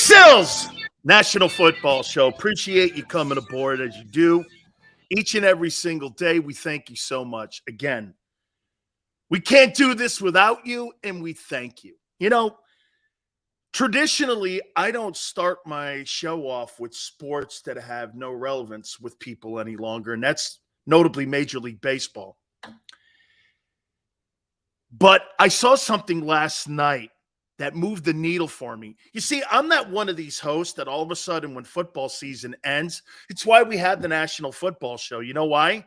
Sills, National Football Show. Appreciate you coming aboard as you do each and every single day. We thank you so much. Again, we can't do this without you, and we thank you. You know, traditionally, I don't start my show off with sports that have no relevance with people any longer, and that's notably Major League Baseball. But I saw something last night that moved the needle for me. You see, I'm not one of these hosts that all of a sudden when football season ends, it's why we have the National Football Show. You know why?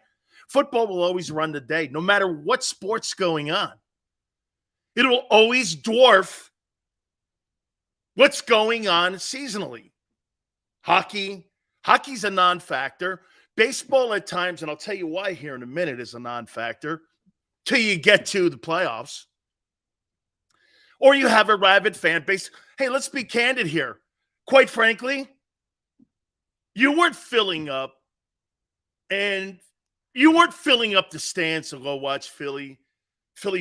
Football will always run the day, no matter what sport's going on. It will always dwarf what's going on seasonally. Hockey's a non-factor. Baseball at times, and I'll tell you why here in a minute, is a non-factor till you get to the playoffs. Or you have a rabid fan base. Hey, let's be candid here. Quite frankly, you weren't filling up, and you weren't filling up the stands to go watch Philly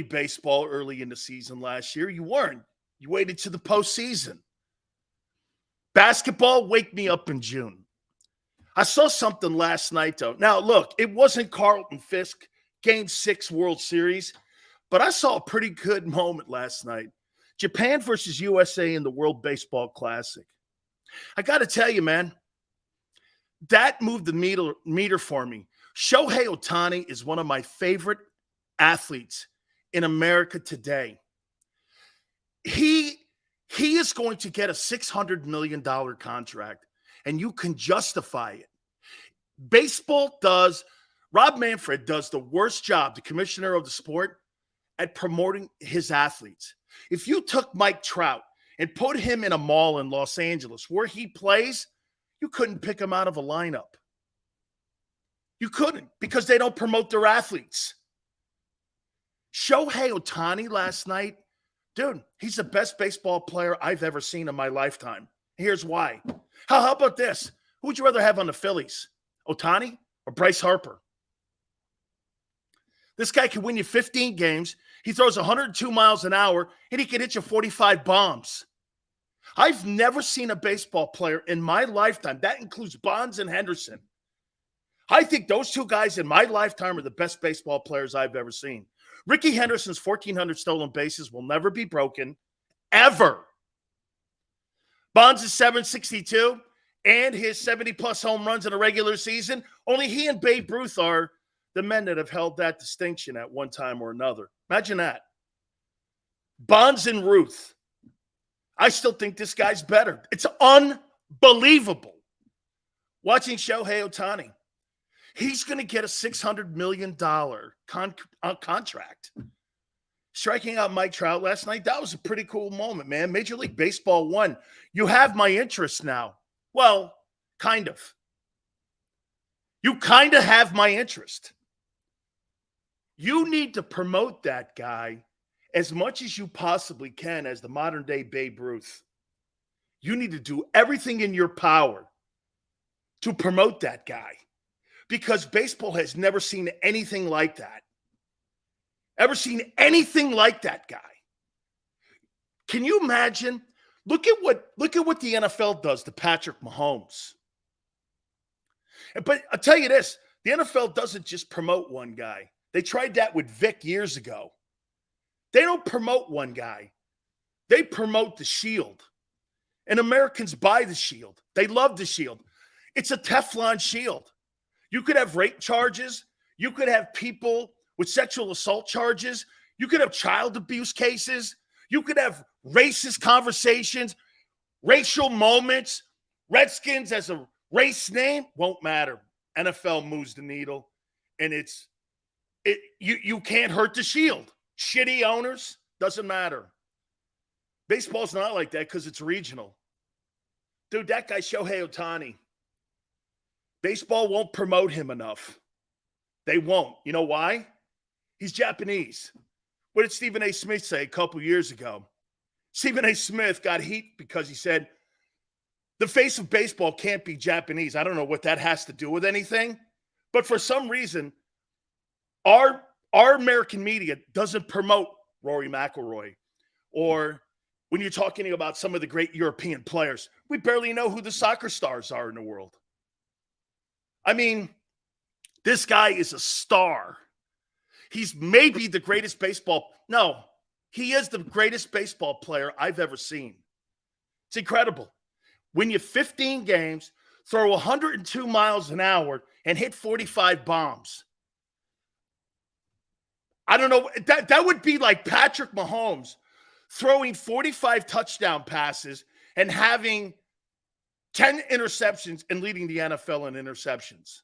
baseball early in the season last year. You weren't. You waited to the postseason. Basketball, wake me up in June. I saw something last night, though. Now, look, it wasn't Carlton Fisk Game 6 World Series, but I saw a pretty good moment last night. Japan versus USA in the World Baseball Classic. I got to tell you, man, that moved the meter for me. Shohei Ohtani is one of my favorite athletes in America today. He is going to get a $600 million contract, and you can justify it. Rob Manfred does the worst job, the commissioner of the sport, at promoting his athletes. If you took Mike Trout and put him in a mall in Los Angeles where he plays, you couldn't pick him out of a lineup. You couldn't, because they don't promote their athletes. Shohei Ohtani last night, dude, he's the best baseball player I've ever seen in my lifetime. Here's why. How about this? Who would you rather have on the Phillies, Ohtani or Bryce Harper? This guy can win you 15 games. He throws 102 miles an hour, and he can hit you 45 bombs. I've never seen a baseball player in my lifetime. That includes Bonds and Henderson. I think those two guys in my lifetime are the best baseball players I've ever seen. Ricky Henderson's 1,400 stolen bases will never be broken, ever. Bonds is 762, and his 70-plus home runs in a regular season. Only he and Babe Ruth are the men that have held that distinction at one time or another. Imagine that. Bonds and Ruth. I still think this guy's better. It's unbelievable. Watching Shohei Ohtani. He's going to get a $600 million contract. Striking out Mike Trout last night, that was a pretty cool moment, man. Major League Baseball won. You have my interest now. Well, kind of. You kind of have my interest. You need to promote that guy as much as you possibly can as the modern-day Babe Ruth. You need to do everything in your power to promote that guy, because baseball has never seen anything like that. Ever seen anything like that guy? Can you imagine? Look at what the NFL does to Patrick Mahomes. But I'll tell you this, the NFL doesn't just promote one guy. They tried that with Vic years ago. They don't promote one guy. They promote the shield. And Americans buy the shield. They love the shield. It's a Teflon shield. You could have rape charges. You could have people with sexual assault charges. You could have child abuse cases. You could have racist conversations, racial moments. Redskins as a race name won't matter. NFL moves the needle, and you can't hurt the shield. Shitty owners, doesn't matter. Baseball's not like that because it's regional. Dude, that guy Shohei Ohtani, baseball won't promote him enough. They won't. You know why? He's Japanese. What did Stephen A. Smith say a couple years ago? Stephen A. Smith got heat because he said, the face of baseball can't be Japanese. I don't know what that has to do with anything. But for some reason, our American media doesn't promote Rory McIlroy or when you're talking about some of the great European players. We barely know who the soccer stars are in the world. I mean, this guy is a star. He's maybe the greatest baseball. No, he is the greatest baseball player I've ever seen. It's incredible. Win you 15 games, throw 102 miles an hour, and hit 45 bombs. I don't know. That would be like Patrick Mahomes throwing 45 touchdown passes and having 10 interceptions and leading the NFL in interceptions.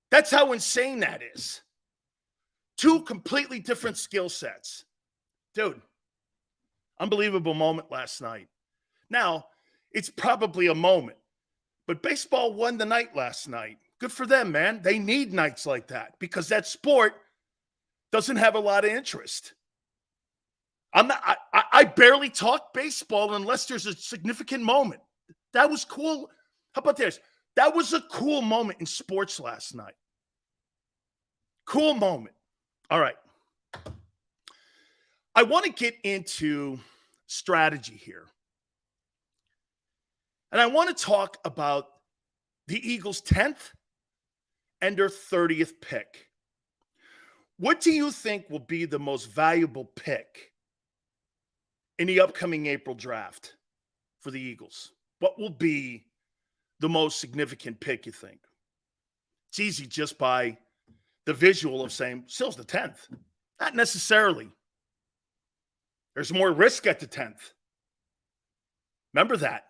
That's how insane that is. Two completely different skill sets. Dude, unbelievable moment last night. Now, it's probably a moment, but baseball won the night last night. Good for them, man. They need nights like that because that sport doesn't have a lot of interest. I barely talk baseball unless there's a significant moment. That was cool. How about this? That was a cool moment in sports last night. Cool moment. All right. I want to get into strategy here. And I want to talk about the Eagles' 10th and their 30th pick. What do you think will be the most valuable pick in the upcoming April draft for the Eagles? What will be the most significant pick, you think? It's easy just by the visual of saying, Sil's the 10th. Not necessarily. There's more risk at the 10th. Remember that.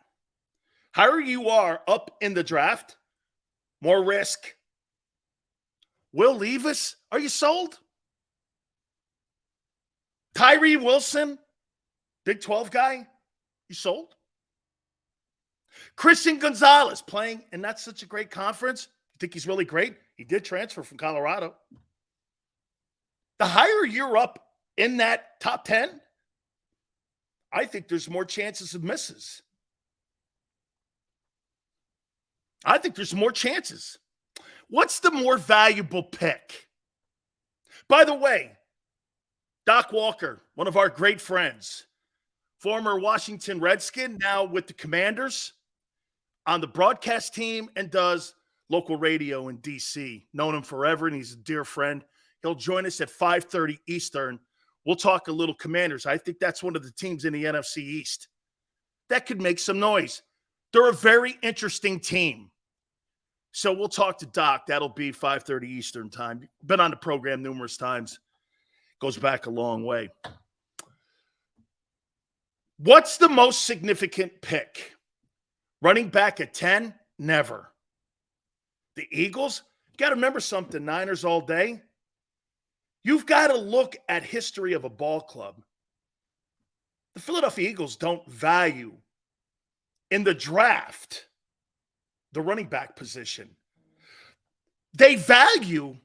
Higher you are up in the draft, more risk. Will Levis, are you sold? Tyree Wilson, Big 12 guy, you sold? Christian Gonzalez playing in not such a great conference. You think he's really great? He did transfer from Colorado. The higher you're up in that top 10, I think there's more chances of misses. I think there's more chances. What's the more valuable pick? By the way, Doc Walker, one of our great friends, former Washington Redskin, now with the Commanders, on the broadcast team and does local radio in D.C. Known him forever, and he's a dear friend. He'll join us at 5:30 Eastern. We'll talk a little Commanders. I think that's one of the teams in the NFC East that could make some noise. They're a very interesting team. So we'll talk to Doc. That'll be 5:30 Eastern time. Been on the program numerous times. Goes back a long way. What's the most significant pick? Running back at 10? Never. The Eagles? You got to remember something, Niners all day. You've got to look at history of a ball club. The Philadelphia Eagles don't value in the draft the running back position. They value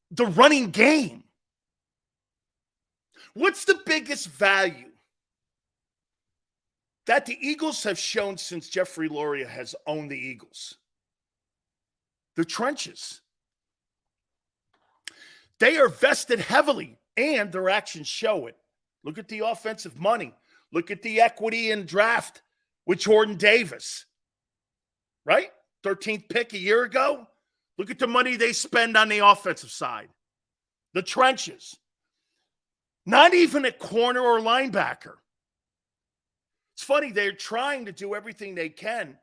the running game. What's the biggest value that the Eagles have shown since Jeffrey Luria has owned the Eagles? The trenches. They are vested heavily, and their actions show it. Look at the offensive money. Look at the equity in draft with Jordan Davis. Right? 13th pick a year ago. Look at the money they spend on the offensive side. The trenches. Not even a corner or linebacker. It's funny, they're trying to do everything they can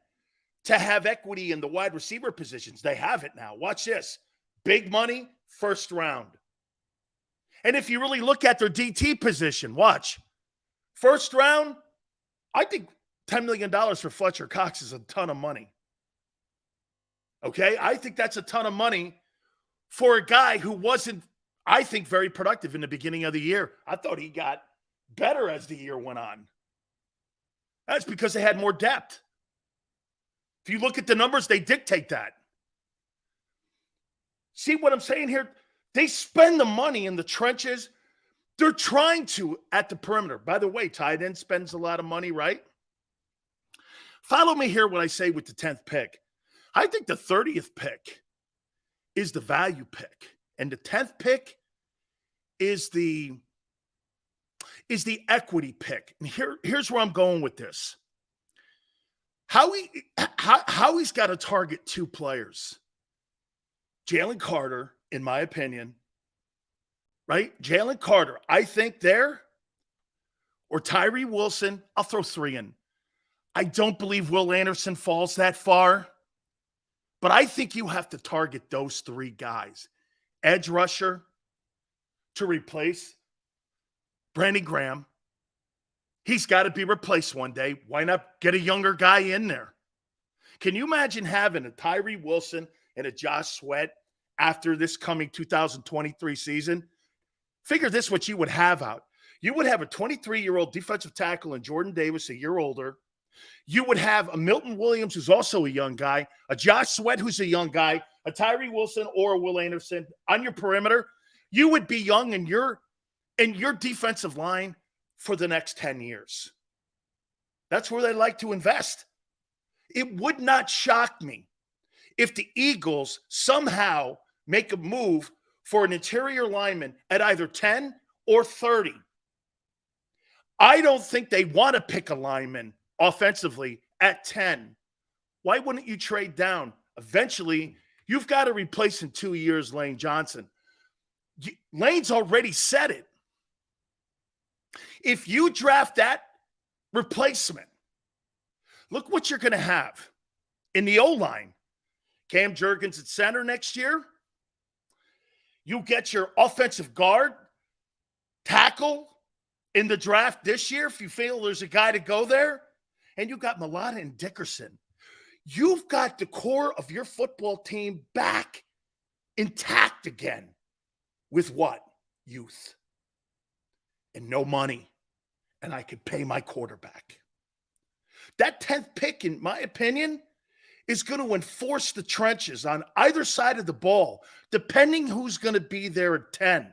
to have equity in the wide receiver positions. They have it now. Watch this. Big money, first round. And if you really look at their DT position, watch. First round, I think $10 million for Fletcher Cox is a ton of money. Okay? I think that's a ton of money for a guy who wasn't, I think, very productive in the beginning of the year. I thought he got better as the year went on. That's because they had more depth. If you look at the numbers, they dictate that. See what I'm saying here? They spend the money in the trenches. They're trying to at the perimeter. By the way, tight end spends a lot of money, right? Follow me here when I say with the 10th pick. I think the 30th pick is the value pick. And the 10th pick is the is the equity pick. And here's where I'm going with this. Howie's got to target two players. Jalen Carter, in my opinion, right? Jalen Carter, I think there, or Tyree Wilson, I'll throw three in. I don't believe Will Anderson falls that far, but I think you have to target those three guys. Edge rusher to replace Brandon Graham. He's got to be replaced one day. Why not get a younger guy in there? Can you imagine having a Tyree Wilson and a Josh Sweat after this coming 2023 season? Figure this, what you would have out. You would have a 23-year-old defensive tackle in Jordan Davis, a year older. You would have a Milton Williams, who's also a young guy, a Josh Sweat, who's a young guy, a Tyree Wilson or a Will Anderson on your perimeter. You would be young in your defensive line for the next 10 years. That's where they like to invest. It would not shock me if the Eagles somehow make a move for an interior lineman at either 10 or 30. I don't think they want to pick a lineman offensively at 10. Why wouldn't you trade down? Eventually, you've got to replace in 2 years Lane Johnson. Lane's already said it. If you draft that replacement, look what you're going to have in the O-line. Cam Jurgens at center next year. You get your offensive guard, tackle in the draft this year if you feel there's a guy to go there. And you got Mulata and Dickerson. You've got the core of your football team back intact again. With what? Youth. And no money. And I could pay my quarterback. That 10th pick, in my opinion, is going to enforce the trenches on either side of the ball, depending who's going to be there at 10.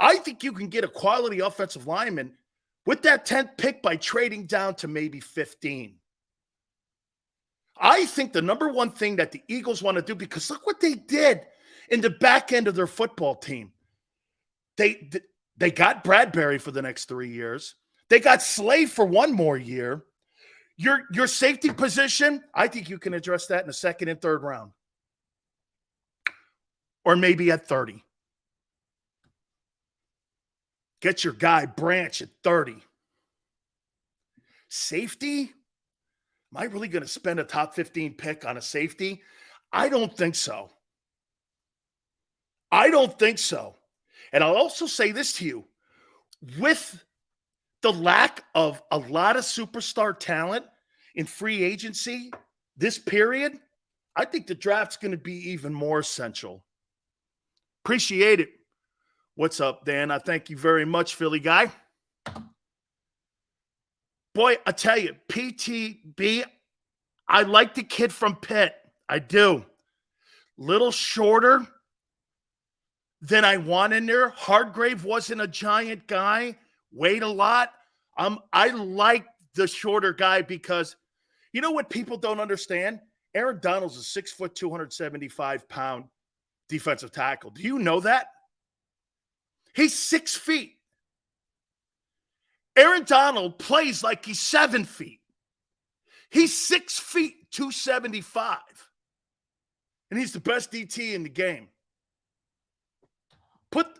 I think you can get a quality offensive lineman with that 10th pick by trading down to maybe 15. I think the number one thing that the Eagles want to do, because look what they did in the back end of their football team. They got Bradbury for the next 3 years. They got Slade for one more year. Your safety position, I think you can address that in the second and third round. Or maybe at 30. Get your guy Branch at 30. Safety? Am I really going to spend a top 15 pick on a safety? I don't think so. I don't think so. And I'll also say this to you. With the lack of a lot of superstar talent in free agency this period, I think the draft's going to be even more essential. Appreciate it. What's up, Dan? I thank you very much, Philly guy. Boy, I tell you, PTB, I like the kid from Pitt. I do. Little shorter than I want in there. Hardgrave wasn't a giant guy. Weighed a lot. I like the shorter guy because you know what people don't understand? Aaron Donald's a 6 foot, 275-pound defensive tackle. Do you know that? He's 6 feet. Aaron Donald plays like he's 7 feet. He's 6 feet, 275. And he's the best DT in the game.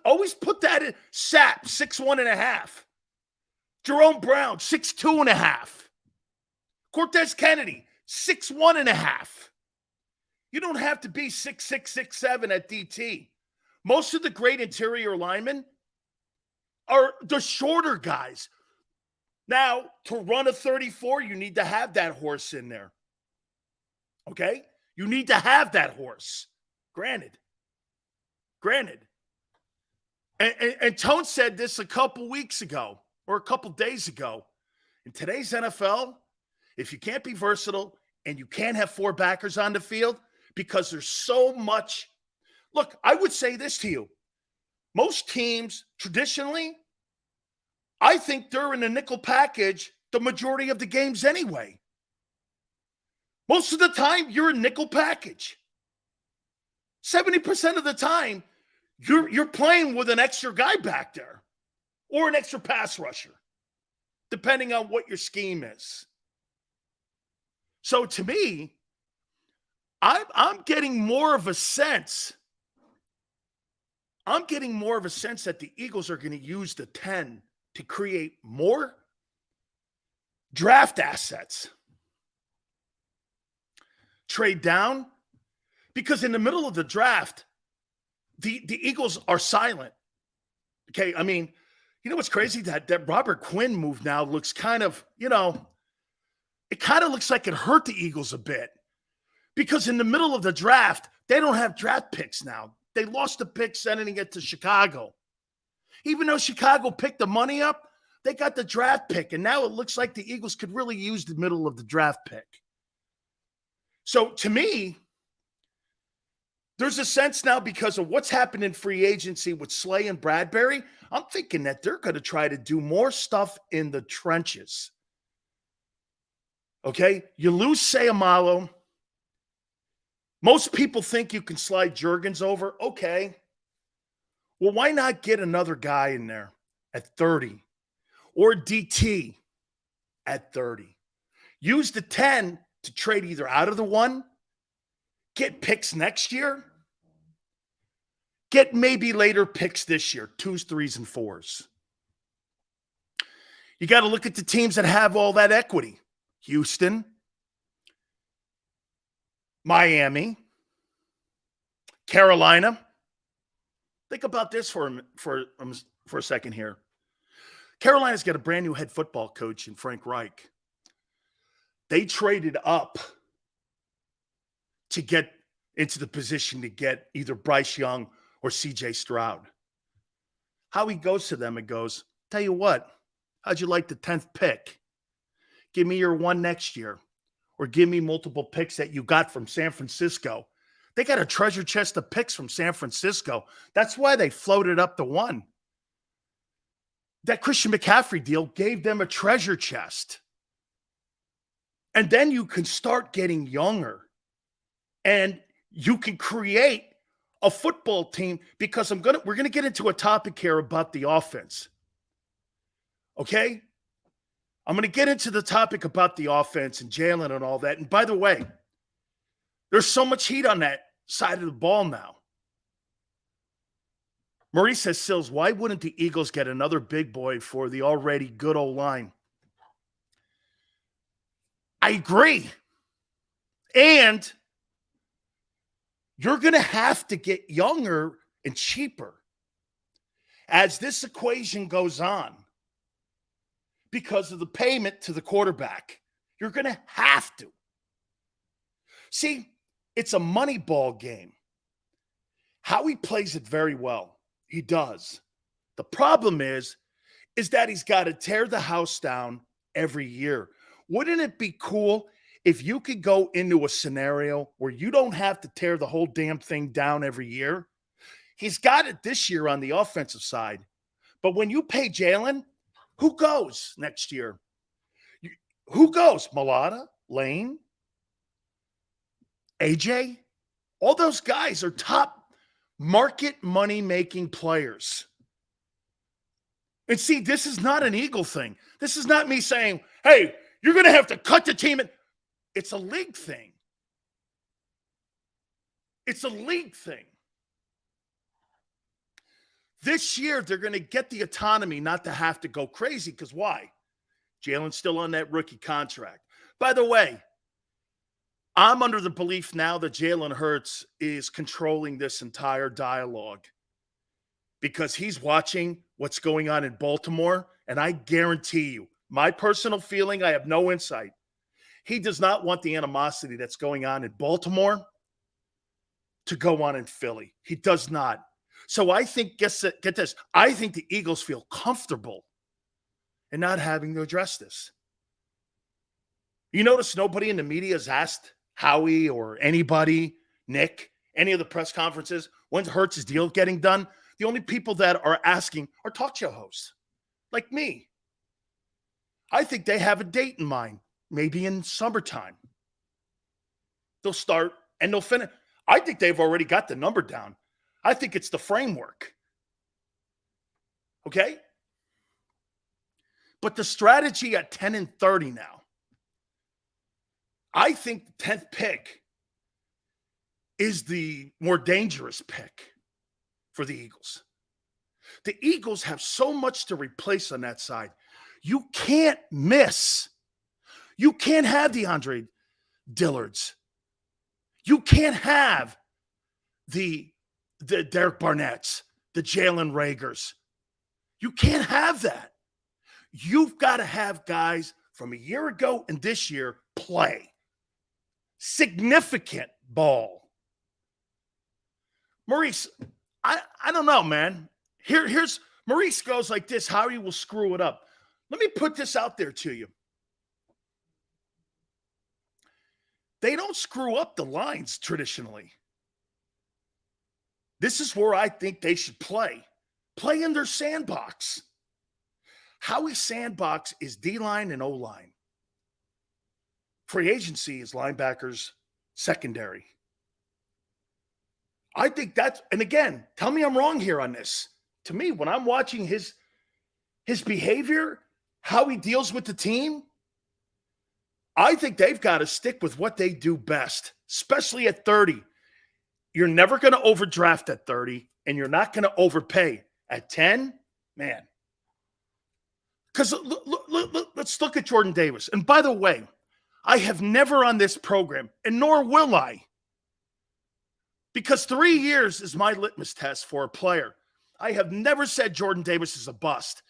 Always put that in. Sapp, 6'1.5". Jerome Brown, 6'2.5". Cortez Kennedy, 6'1.5". You don't have to be 6'6", 6'7" at DT. Most of the great interior linemen are the shorter guys. Now, to run a 34, you need to have that horse in there. Okay? You need to have that horse. Granted. And Tone said this a couple weeks ago or a couple days ago. In today's NFL, if you can't be versatile and you can't have four backers on the field because there's so much. Look, I would say this to you. Most teams traditionally, I think they're in a nickel package the majority of the games anyway. Most of the time, you're a nickel package. 70% of the time, you're playing with an extra guy back there. or an extra pass rusher, depending on what your scheme is. So to me, I'm getting more of a sense. I'm getting more of a sense that the Eagles are going to use the 10 to create more draft assets. Trade down, because in the middle of the draft, the Eagles are silent. Okay, I mean, you know what's crazy? That Robert Quinn move now looks kind of, it kind of looks like it hurt the Eagles a bit. Because in the middle of the draft, they don't have draft picks now. They lost the pick sending it to Chicago. Even though Chicago picked the money up, they got the draft pick. And now it looks like the Eagles could really use the middle of the draft pick. So to me, there's a sense now, because of what's happened in free agency with Slay and Bradbury, I'm thinking that they're going to try to do more stuff in the trenches. Okay? You lose Sayamalo. Most people think you can slide Juergens over. Okay. Well, why not get another guy in there at 30 or DT at 30? Use the 10 to trade either out of the 1, get picks next year, get maybe later picks this year, 2s, 3s, and 4s. You got to look at the teams that have all that equity. Houston, Miami, Carolina. Think about this for a second here. Carolina's got a brand new head football coach in Frank Reich. They traded up to get into the position to get either Bryce Young or CJ Stroud. Howie goes to them and goes, tell you what, how'd you like the 10th pick? Give me your 1 next year, or give me multiple picks that you got from San Francisco. They got a treasure chest of picks from San Francisco. That's why they floated up to 1. That Christian McCaffrey deal gave them a treasure chest. And then you can start getting younger. And you can create a football team, because we're going to get into a topic here about the offense. Okay? I'm going to get into the topic about the offense and Jalen and all that. And by the way, there's so much heat on that side of the ball now. Maurice says, Sills, why wouldn't the Eagles get another big boy for the already good old line? I agree. And you're going to have to get younger and cheaper as this equation goes on because of the payment to the quarterback. You're going to have to. See, it's a money ball game. Howie plays it very well. He does. The problem is that he's got to tear the house down every year. Wouldn't it be cool if you could go into a scenario where you don't have to tear the whole damn thing down every year? He's got it this year on the offensive side. But when you pay Jalen, who goes next year? Who goes? Mulata? Lane? AJ? All those guys are top market money-making players. And see, this is not an Eagle thing. This is not me saying, hey, you're going to have to cut the team. It's a league thing. It's a league thing. This year, they're going to get the autonomy not to have to go crazy, because why? Jalen's still on that rookie contract. By the way, I'm under the belief now that Jalen Hurts is controlling this entire dialogue because he's watching what's going on in Baltimore, and I guarantee you, my personal feeling, I have no insight. He does not want the animosity that's going on in Baltimore to go on in Philly. He does not. So I think, get this, I think the Eagles feel comfortable in not having to address this. You notice nobody in the media has asked Howie or anybody, Nick, any of the press conferences, when's Hurts' deal getting done? The only people that are asking are talk show hosts like me. I think they have a date in mind, maybe in summertime. They'll start and they'll finish. I think they've already got the number down. I think it's the framework. Okay? But the strategy at 10-30 now, I think the 10th pick is the more dangerous pick for the Eagles. The Eagles have so much to replace on that side. You can't miss. You can't have the Andre Dillards. You can't have the Derek Barnetts, the Jalen Ragers. You can't have that. You've got to have guys from a year ago and this year play significant ball. Maurice, I don't know, man. Here's Maurice goes like this. Howie will screw it up. Let me put this out there to you. They don't screw up the lines traditionally. This is where I think they should play. Play in their sandbox. Howie's sandbox is D-line and O-line. Free agency is linebackers, secondary. I think that's, and again, tell me I'm wrong here on this. To me, when I'm watching his behavior, how he deals with the team, I think they've got to stick with what they do best, especially at 30. You're never going to overdraft at 30, and you're not going to overpay. At 10, man. Because let's look at Jordan Davis. And by the way, I have never on this program, and nor will I, because 3 years is my litmus test for a player. I have never said Jordan Davis is a bust.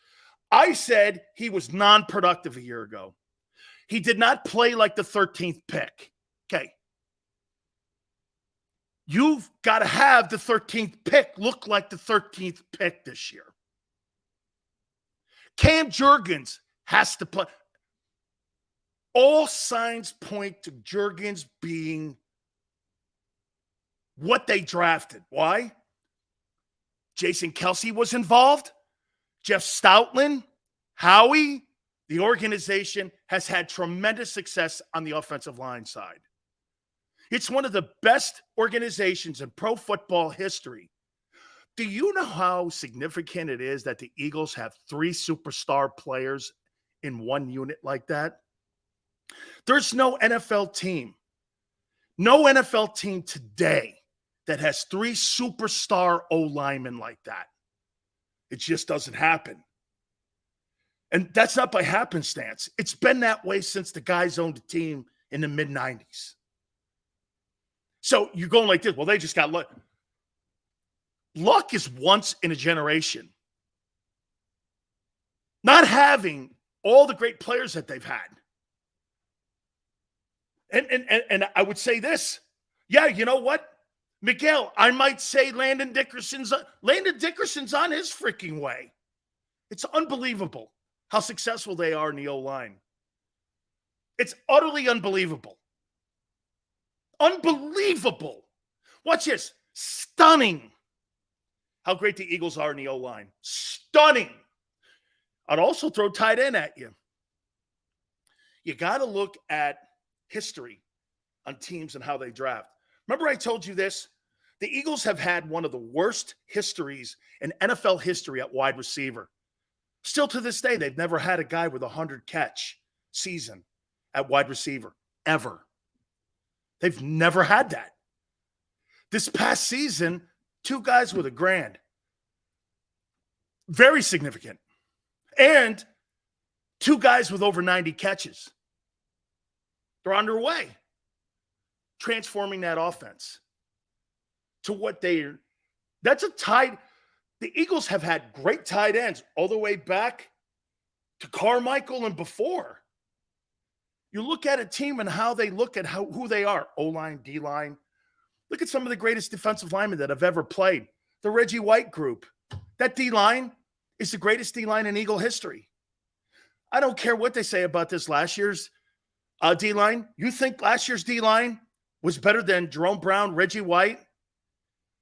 I said he was non-productive a year ago. He did not play like the 13th pick. Okay. You've got to have the 13th pick look like the 13th pick this year. Cam Jurgens has to play. All signs point to Jurgens being what they drafted. Why? Jason Kelce was involved. Jeff Stoutland, Howie, the organization has had tremendous success on the offensive line side. It's one of the best organizations in pro football history. Do you know how significant it is that the Eagles have 3 superstar players in one unit like that? There's no NFL team today that has 3 superstar O-linemen like that. It just doesn't happen. And that's not by happenstance. It's been that way since the guys owned the team in the mid-90s. So you're going like this. Well, they just got luck. Luck is once in a generation. Not having all the great players that they've had. And I would say this. Yeah, you know what? Miguel, I might say Landon Dickerson's on his freaking way. It's unbelievable how successful they are in the O-line. It's utterly unbelievable. Unbelievable. Watch this. Stunning how great the Eagles are in the O-line. Stunning. I'd also throw tight end at you. You got to look at history on teams and how they draft. Remember I told you this? The Eagles have had one of the worst histories in NFL history at wide receiver. Still to this day, they've never had a guy with a 100-catch season at wide receiver, ever. They've never had that. This past season, 2 guys with $1,000. Very significant. And 2 guys with over 90 catches. They're underway. Transforming that offense to what that's a tight. The Eagles have had great tight ends all the way back to Carmichael and before. You look at a team and how they look at who they are, O-line, D-line. Look at some of the greatest defensive linemen that have ever played. The Reggie White group. That D-line is the greatest D-line in Eagle history. I don't care what they say about this last year's D-line. You think last year's D-line was better than Jerome Brown, Reggie White,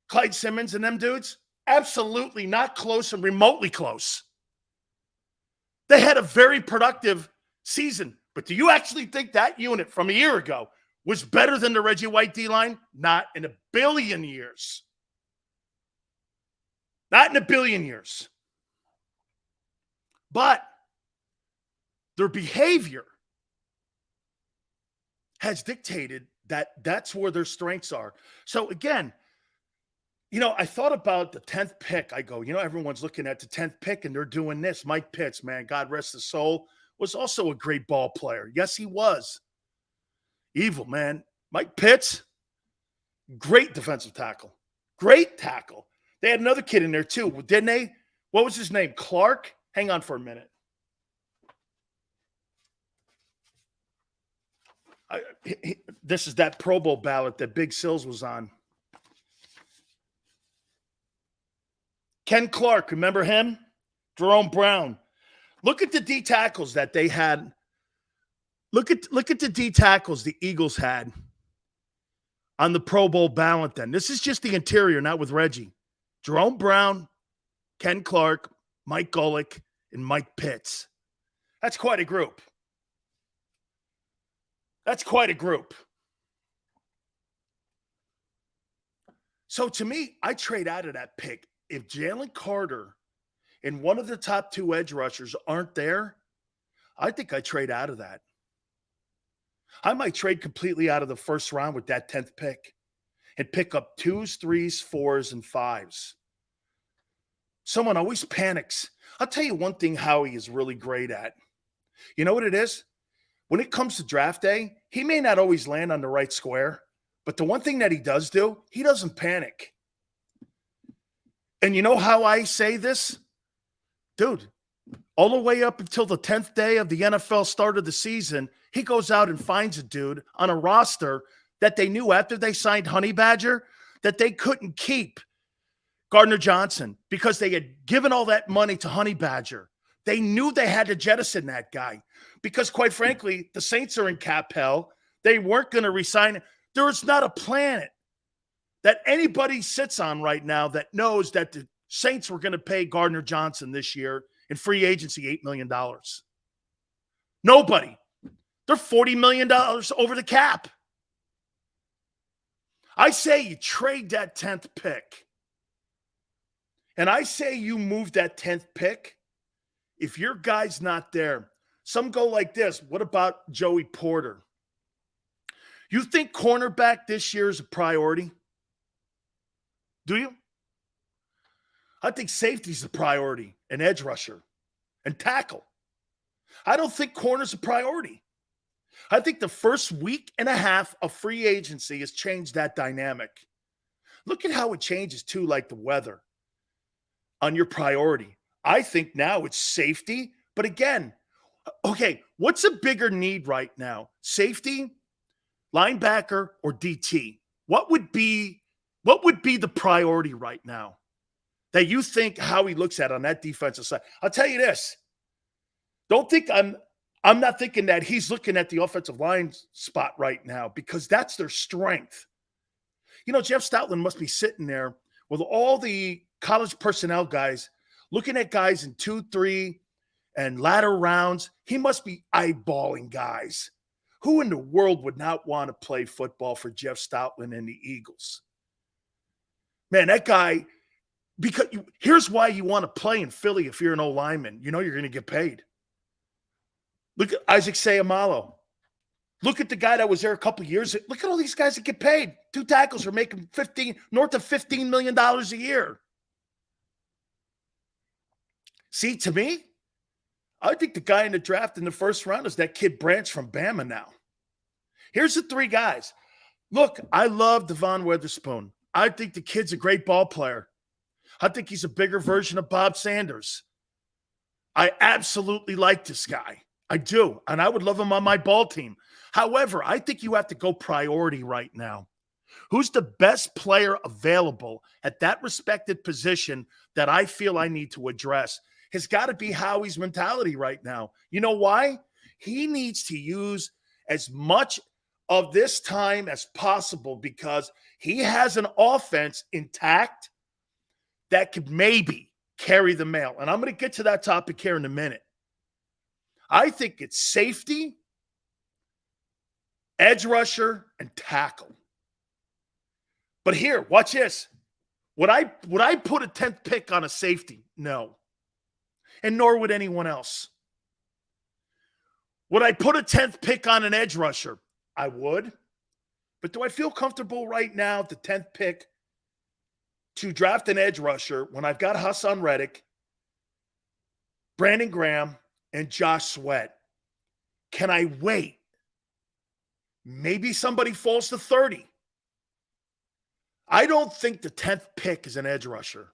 Clyde Simmons, and them dudes? Absolutely not close and remotely close. They had a very productive season. But do you actually think that unit from a year ago was better than the Reggie White D-line? Not in a billion years. Not in a billion years. But Their behavior has dictated that that's where their strengths are. So again, I thought about the 10th pick. I go, everyone's looking at the 10th pick and they're doing this. Mike Pitts, man, God rest his soul, was also a great ball player. Yes, he was. Evil, man. Mike Pitts, great defensive tackle. Great tackle. They had another kid in there too, didn't they? What was his name? Clark? Hang on for a minute. This is that Pro Bowl ballot that Big Sills was on. Ken Clark, remember him? Jerome Brown. Look at the D tackles that they had. Look at the D tackles the Eagles had on the Pro Bowl ballot then. This is just the interior, not with Reggie. Jerome Brown, Ken Clark, Mike Golick, and Mike Pitts. That's quite a group. That's quite a group. So to me, I trade out of that pick. If Jalen Carter and one of the top two edge rushers aren't there, I think I trade out of that. I might trade completely out of the first round with that 10th pick and pick up 2s, 3s, 4s, and 5s. Someone always panics. I'll tell you one thing Howie is really great at. You know what it is? When it comes to draft day, he may not always land on the right square, but the one thing that he does do, he doesn't panic. And you know how I say this? Dude, all the way up until the 10th day of the NFL start of the season, he goes out and finds a dude on a roster that they knew after they signed Honey Badger that they couldn't keep Gardner Johnson because they had given all that money to Honey Badger. They knew they had to jettison that guy because, quite frankly, the Saints are in cap hell. They weren't going to resign him. There is not a planet that anybody sits on right now that knows that the Saints were going to pay Gardner Johnson this year in free agency $8 million. Nobody. They're $40 million over the cap. I say you trade that 10th pick. And I say you move that 10th pick. If your guy's not there, some go like this. What about Joey Porter? You think cornerback this year is a priority? Do you? I think safety's a priority, and edge rusher, and tackle. I don't think corner's a priority. I think the first week and a half of free agency has changed that dynamic. Look at how it changes, too, like the weather on your priority. I think now it's safety. But again, okay, what's a bigger need right now? Safety, linebacker, or DT? What would be the priority right now that you think Howie looks at on that defensive side? I'll tell you this. Don't think I'm not thinking that he's looking at the offensive line spot right now because that's their strength. Jeff Stoutland must be sitting there with all the college personnel guys looking at guys in 2, 3, and latter rounds. He must be eyeballing guys. Who in the world would not want to play football for Jeff Stoutland and the Eagles? Man, that guy, because here's why you want to play in Philly if you're an old lineman. You know you're going to get paid. Look at Isaac Seumalo. Look at the guy that was there a couple of years. Look at all these guys that get paid. 2 tackles are making north of $15 million a year. See, to me, I think the guy in the draft in the first round is that kid Branch from Bama now. Here's the 3 guys. Look, I love Devon Witherspoon. I think the kid's a great ball player. I think he's a bigger version of Bob Sanders. I absolutely like this guy. I do, and I would love him on my ball team. However, I think you have to go priority right now. Who's the best player available at that respected position that I feel I need to address? Has got to be Howie's mentality right now. You know why? He needs to use as much of this time as possible because he has an offense intact that could maybe carry the mail. And I'm going to get to that topic here in a minute. I think it's safety, edge rusher, and tackle. But here, watch this. Would I put a 10th pick on a safety? No. And nor would anyone else. Would I put a 10th pick on an edge rusher? I would. But do I feel comfortable right now at the 10th pick to draft an edge rusher when I've got Hassan Reddick, Brandon Graham, and Josh Sweat? Can I wait? Maybe somebody falls to 30. I don't think the 10th pick is an edge rusher.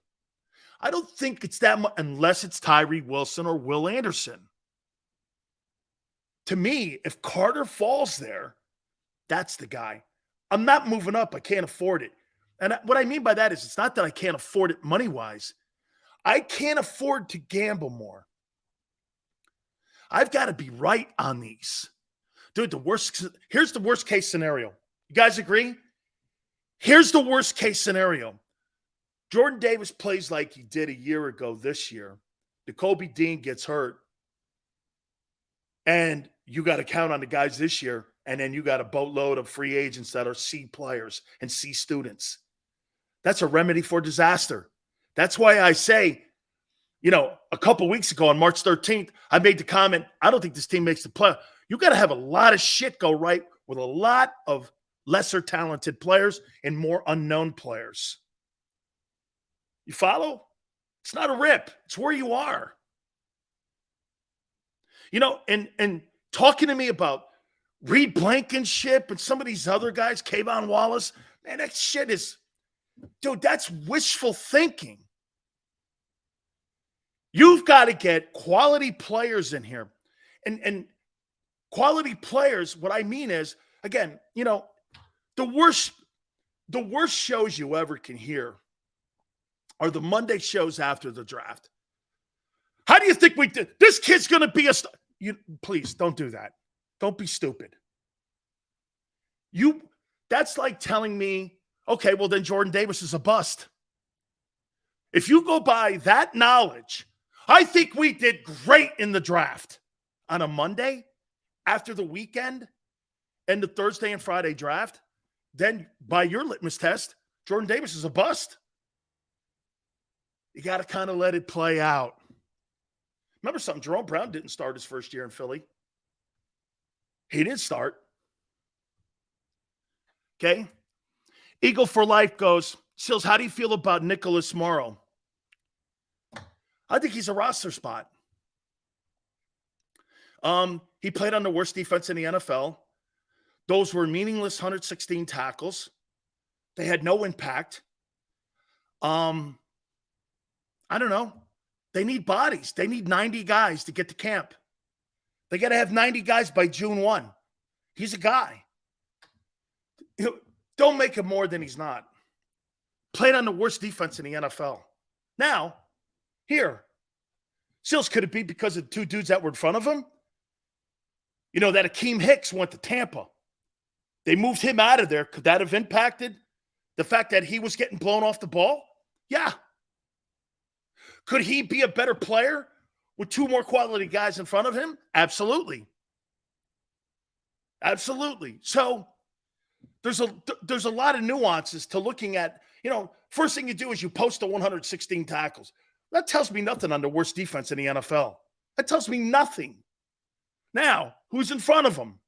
I don't think it's that much unless it's Tyree Wilson or Will Anderson. To me, if Carter falls there, that's the guy. I'm not moving up. I can't afford it. And what I mean by that is it's not that I can't afford it money-wise. I can't afford to gamble more. I've got to be right on these. Dude, here's the worst case scenario. You guys agree? Here's the worst case scenario. Jordan Davis plays like he did a year ago this year. Jacoby Dean gets hurt. And you got to count on the guys this year. And then you got a boatload of free agents that are C players and C students. That's a remedy for disaster. That's why I say, a couple weeks ago on March 13th, I made the comment, I don't think this team makes the play. You got to have a lot of shit go right with a lot of lesser talented players and more unknown players. You follow? It's not a rip. It's where you are. And talking to me about Reed Blankenship and some of these other guys, Kayvon Wallace, man, that shit is, dude, that's wishful thinking. You've got to get quality players in here. And quality players, what I mean is, again, the worst shows you ever can hear are the Monday shows after the draft. How do you think we did? This kid's going to be a star. Please don't do that. Don't be stupid. That's like telling me, okay, well then Jordan Davis is a bust. If you go by that knowledge, I think we did great in the draft on a Monday after the weekend and the Thursday and Friday draft. Then by your litmus test, Jordan Davis is a bust. You got to kind of let it play out. Remember something, Jerome Brown didn't start his first year in Philly. He didn't start. Okay? Eagle for Life goes, Sills, how do you feel about Nicholas Morrow? I think he's a roster spot. He played on the worst defense in the NFL. Those were meaningless 116 tackles. They had no impact. I don't know. They need bodies. They need 90 guys to get to camp. They got to have 90 guys by June 1. He's a guy. Don't make him more than he's not. Played on the worst defense in the NFL. Now, here, Sills, could it be because of the two dudes that were in front of him? That Akeem Hicks went to Tampa. They moved him out of there. Could that have impacted the fact that he was getting blown off the ball? Yeah. Could he be a better player with two more quality guys in front of him? Absolutely. Absolutely. So there's a lot of nuances to looking at. First thing you do is you post the 116 tackles. That tells me nothing on the worst defense in the NFL. That tells me nothing. Now, who's in front of him?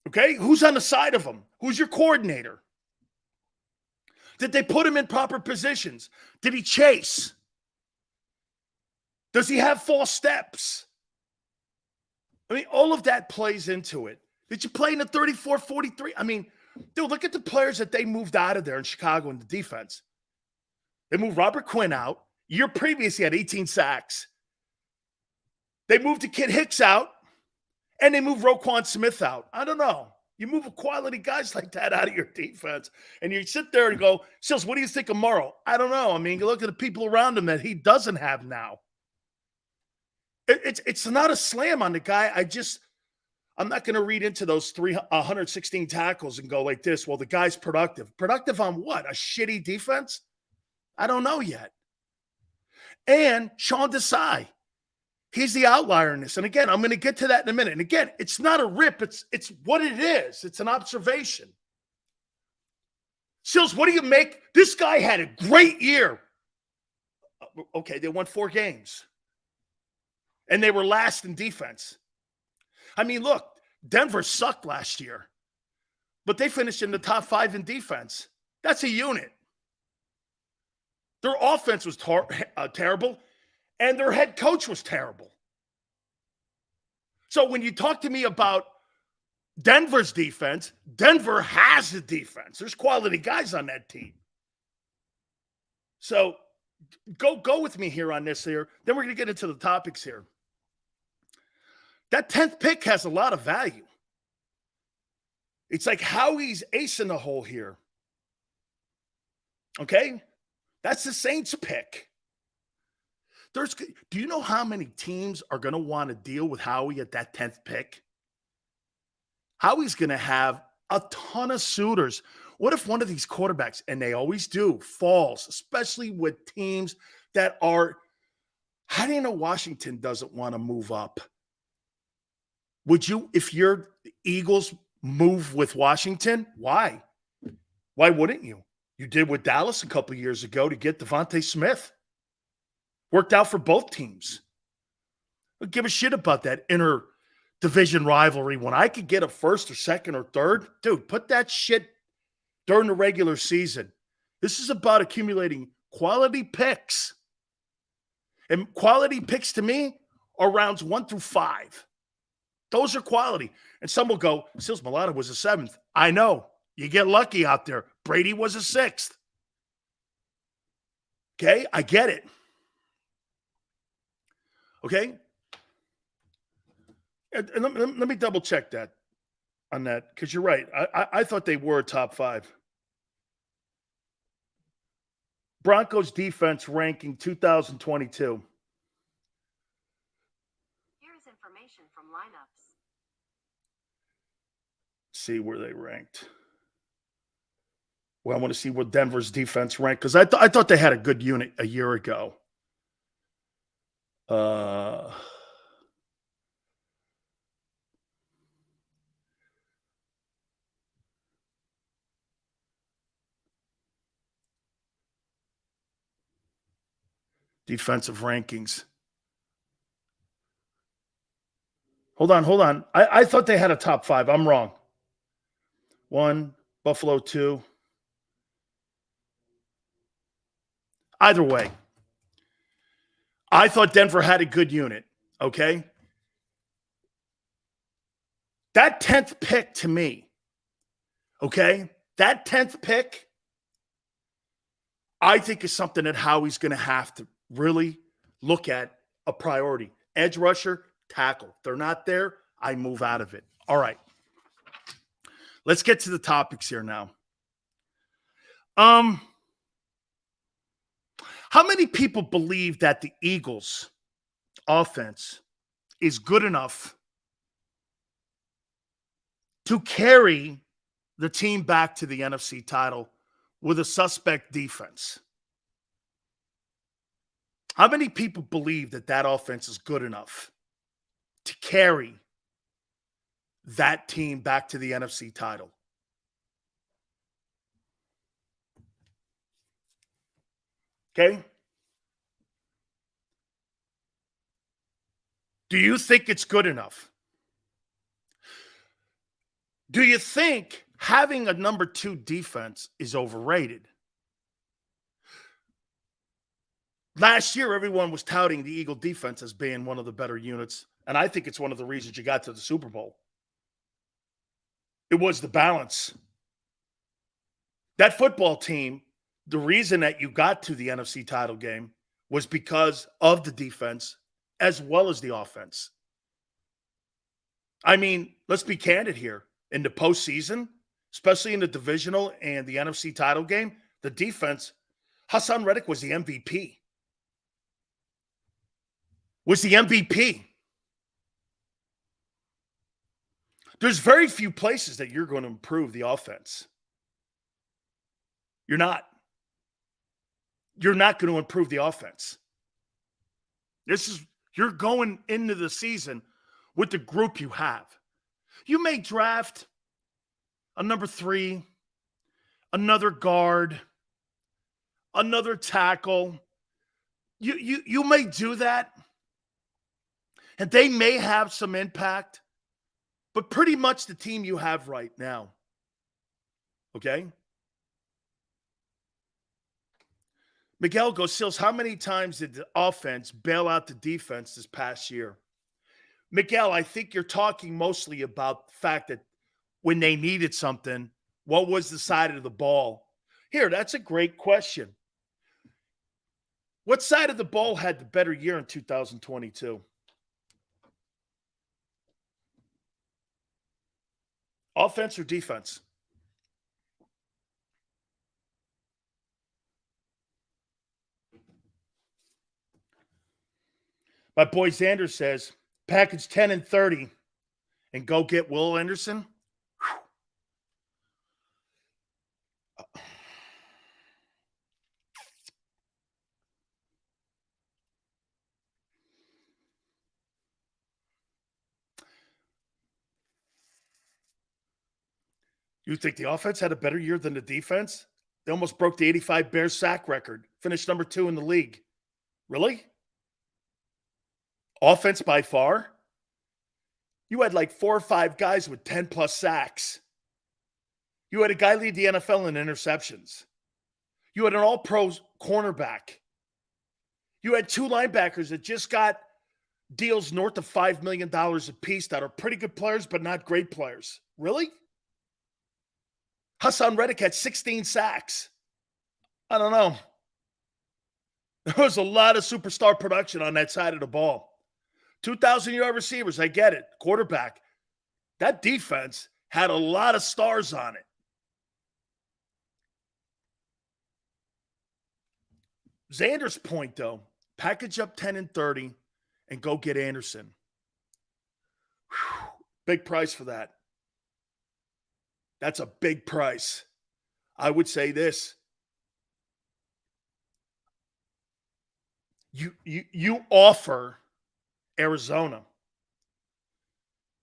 Okay, who's on the side of him? Who's your coordinator? Did they put him in proper positions? Did he chase? Does he have false steps? I mean, all of that plays into it. Did you play in the 34-43? I mean, dude, look at the players that they moved out of there in Chicago in the defense. They moved Robert Quinn out. Year previous, he had 18 sacks. They moved the kid Hicks out, and they moved Roquan Smith out. I don't know. You move quality guys like that out of your defense, and you sit there and go, Sills, what do you think of Morrow? I don't know. I mean, you look at the people around him that he doesn't have now. It's not a slam on the guy. I'm not going to read into those 116 tackles and go like this. Well, the guy's productive. Productive on what? A shitty defense? I don't know yet. And Sean Desai. He's the outlier in this. And again, I'm going to get to that in a minute. And again, it's not a rip. It's what it is. It's an observation. Sills, what do you make? This guy had a great year. Okay, they won 4 games. And they were last in defense. I mean, look, Denver sucked last year, but they finished in the top 5 in defense. That's a unit. Their offense was terrible, and their head coach was terrible. So when you talk to me about Denver's defense, Denver has a defense. There's quality guys on that team. So go with me here on this here. Then we're going to get into the topics here. That 10th pick has a lot of value. It's like Howie's ace in the hole here. Okay? That's the Saints pick. Do you know how many teams are going to want to deal with Howie at that 10th pick? Howie's going to have a ton of suitors. What if one of these quarterbacks, and they always do, falls, especially with teams that are, how do you know Washington doesn't want to move up? Would you, if your Eagles move with Washington? Why? Why wouldn't you? You did with Dallas a couple of years ago to get Devontae Smith. Worked out for both teams. Don't give a shit about that inter-division rivalry. When I could get a first or second or third, dude, put that shit during the regular season. This is about accumulating quality picks. And quality picks to me are rounds 1 through 5. Those are quality. And some will go, Sils Malata was a 7th. I know. You get lucky out there. Brady was a 6th. Okay? I get it. Okay? And let me double check that on that, because you're right. I thought they were top 5. Broncos defense ranking 2022. Here's information from lineups. See where they ranked. Well, I want to see what Denver's defense ranked, because I thought they had a good unit a year ago. Defensive rankings. Hold on. I thought they had a top 5. I'm wrong. 1, Buffalo 2. Either way, I thought Denver had a good unit, okay? That 10th pick to me, okay? That 10th pick, I think is something that Howie's going to have to really look at a priority. Edge rusher, tackle. If they're not there, I move out of it. All right. Let's get to the topics here now. How many people believe that the Eagles' offense is good enough to carry the team back to the NFC title with a suspect defense? How many people believe that that offense is good enough to carry that team back to the NFC title? Okay? Do you think it's good enough? Do you think having a number 2 defense is overrated? Last year, everyone was touting the Eagle defense as being one of the better units, and I think it's one of the reasons you got to the Super Bowl. It was the balance. That football team, the reason that you got to the NFC title game was because of the defense as well as the offense. I mean, let's be candid here. In the postseason, especially in the divisional and the NFC title game, the defense, Hassan Reddick was the MVP. There's very few places that you're going to improve the offense. You're not. You're not going to improve the offense. You're going into the season with the group you have. You may draft a number 3, another guard, another tackle. You may do that, and they may have some impact. but pretty much the team you have right now. Okay? Miguel goes, Sills, how many times did the offense bail out the defense this past year? Miguel, I think you're talking mostly about the fact that when they needed something, what was the side of the ball? Here, that's a great question. What side of the ball had the better year in 2022? Offense or defense? My boy Xander says, package 10 and 30 and go get Will Anderson. You think the offense had a better year than the defense? They almost broke the 85 Bears sack record, finished number 2 in the league. Really? Offense by far? You had like 4 or 5 guys with 10 plus sacks. You had a guy lead the NFL in interceptions. You had an all-pro cornerback. You had 2 linebackers that just got deals north of $5 million a piece that are pretty good players, but not great players. Really? Hassan Reddick had 16 sacks. I don't know. There was a lot of superstar production on that side of the ball. 2,000-yard receivers, I get it. Quarterback. That defense had a lot of stars on it. Xander's point, though, package up 10 and 30 and go get Anderson. Whew, big price for that. That's a big price. I would say this. You offer Arizona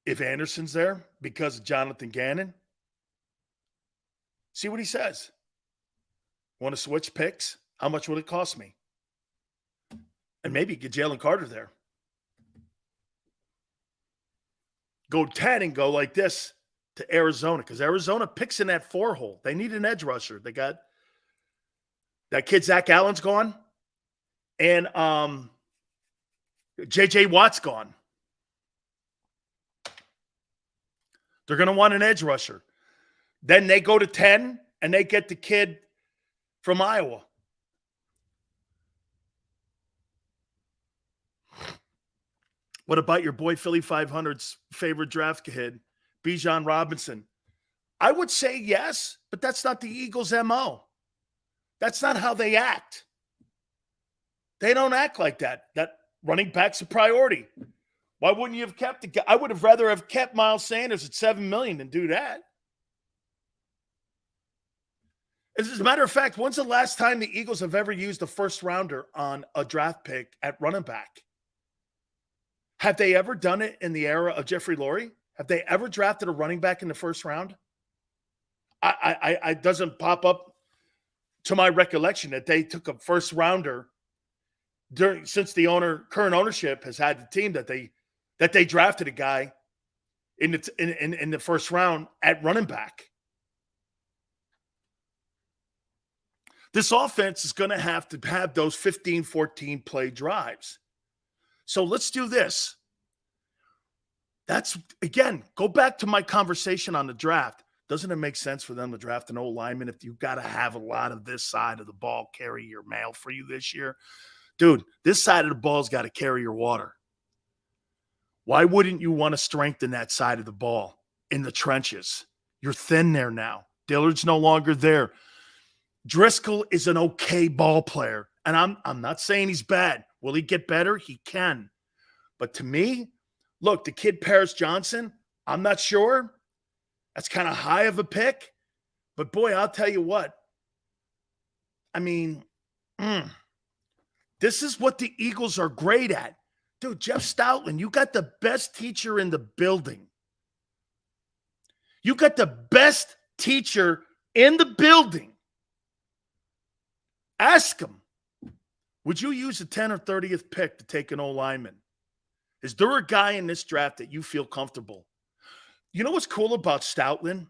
if Anderson's there because of Jonathan Gannon. See what he says. Want to switch picks? How much would it cost me? And maybe get Jalen Carter there. Go 10 and go like this to Arizona because Arizona picks in that 4 hole. They need an edge rusher. They got that kid Zach Allen's gone. And J.J. Watt's gone. They're going to want an edge rusher. Then they go to 10, and they get the kid from Iowa. What about your boy Philly 500's favorite draft kid, Bijan Robinson? I would say yes, but that's not the Eagles' MO. That's not how they act. They don't act like that. That running back's a priority. Why wouldn't you have kept the guy? I would have rather have kept Miles Sanders at $7 million than do that. As a matter of fact, when's the last time the Eagles have ever used a first rounder on a draft pick at running back? Have they ever done it in the era of Jeffrey Lurie? Have they ever drafted a running back in the first round? I doesn't pop up to my recollection that they took a first rounder since the current ownership has had the team that they drafted a guy in the first round at running back. This offense is going to have those 15, 14 play drives. So let's do this. That's, again, go back to my conversation on the draft. Doesn't it make sense for them to draft an old lineman if you've got to have a lot of this side of the ball carry your mail for you this year? Dude, this side of the ball's got to carry your water. Why wouldn't you want to strengthen that side of the ball in the trenches? You're thin there now. Dillard's no longer there. Driscoll is an okay ball player, and I'm not saying he's bad. Will he get better? He can. But to me, look, the kid Paris Johnson, I'm not sure. That's kind of high of a pick. But, boy, I'll tell you what. I mean, this is what the Eagles are great at. Dude, Jeff Stoutland, you got the best teacher in the building. You got the best teacher in the building. Ask him, would you use the 10th or 30th pick to take an old lineman? Is there a guy in this draft that you feel comfortable? You know what's cool about Stoutland?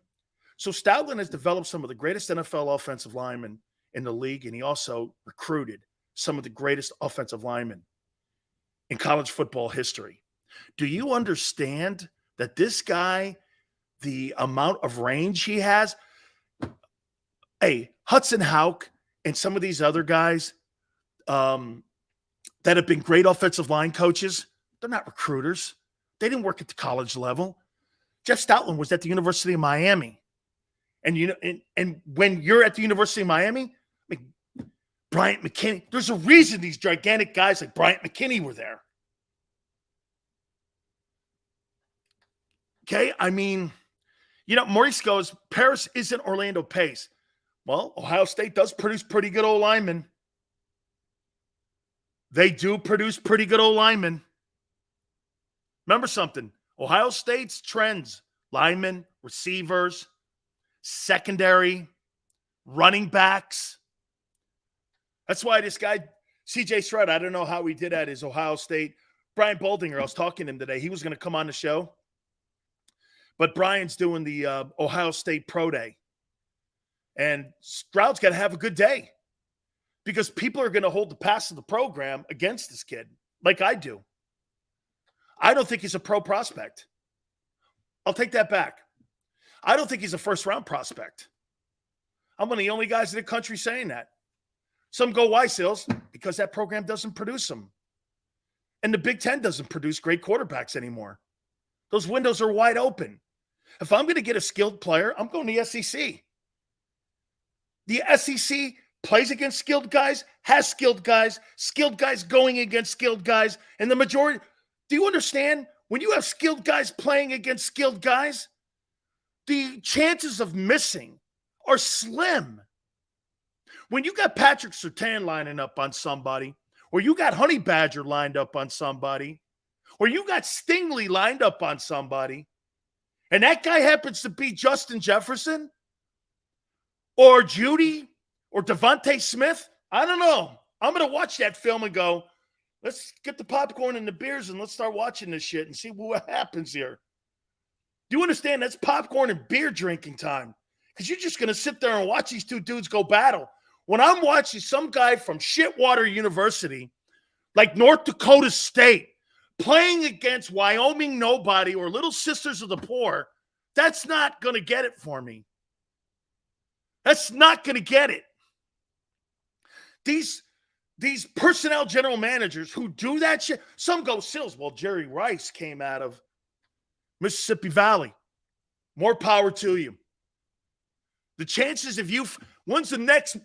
So Stoutland has developed some of the greatest NFL offensive linemen in the league, and he also recruited some of the greatest offensive linemen in college football history. Do you understand that this guy, the amount of range he has? Hey, Hudson Houck and some of these other guys that have been great offensive line coaches, they're not recruiters. They didn't work at the college level. Jeff Stoutland was at the University of Miami. And and when you're at the University of Miami, like Bryant McKinney, there's a reason these gigantic guys like Bryant McKinney were there. Okay, I mean, Maurice goes, Paris isn't Orlando Pace. Well, Ohio State does produce pretty good old linemen. They do produce pretty good old linemen. Remember something. Ohio State's trends, linemen, receivers, secondary, running backs. That's why this guy, CJ Stroud, I don't know how he did at his Ohio State. Brian Boldinger, I was talking to him today. He was going to come on the show. But Brian's doing the Ohio State Pro Day. And Stroud's got to have a good day because people are going to hold the pass of the program against this kid like I do. I don't think he's a pro prospect. I'll take that back. I don't think he's a first-round prospect. I'm one of the only guys in the country saying that. Some go, why, Sills? Because that program doesn't produce them. And the Big Ten doesn't produce great quarterbacks anymore. Those windows are wide open. If I'm going to get a skilled player, I'm going to the SEC. The SEC plays against skilled guys, has skilled guys going against skilled guys, and the majority. Do you understand? When you have skilled guys playing against skilled guys, the chances of missing are slim. When you got Patrick Surtain lining up on somebody, or you got Honey Badger lined up on somebody, or you got Stingley lined up on somebody, and that guy happens to be Justin Jefferson, or Judy, or Devontae Smith, I don't know. I'm going to watch that film and go, let's get the popcorn and the beers and let's start watching this shit and see what happens here. Do you understand? That's popcorn and beer drinking time because you're just going to sit there and watch these two dudes go battle. When I'm watching some guy from Shitwater University, like North Dakota State, playing against Wyoming nobody or Little Sisters of the Poor, that's not going to get it for me. That's not going to get it. These personnel general managers who do that shit, some go, Sills, well, Jerry Rice came out of Mississippi Valley. More power to you. The chances of when's the next,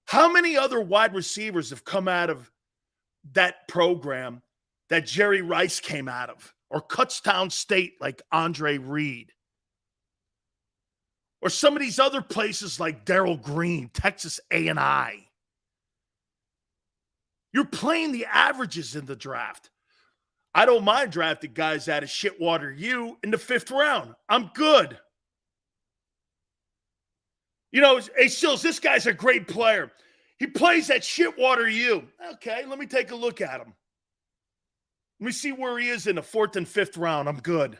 how many other wide receivers have come out of that program that Jerry Rice came out of? Or Kutztown State like Andre Reed? Or some of these other places like Darrell Green, Texas A&I. You're playing the averages in the draft. I don't mind drafting guys out of Shitwater U in the 5th round. I'm good. Hey, Sills, this guy's a great player. He plays at Shitwater U. Okay, let me take a look at him. Let me see where he is in the 4th and 5th round. I'm good.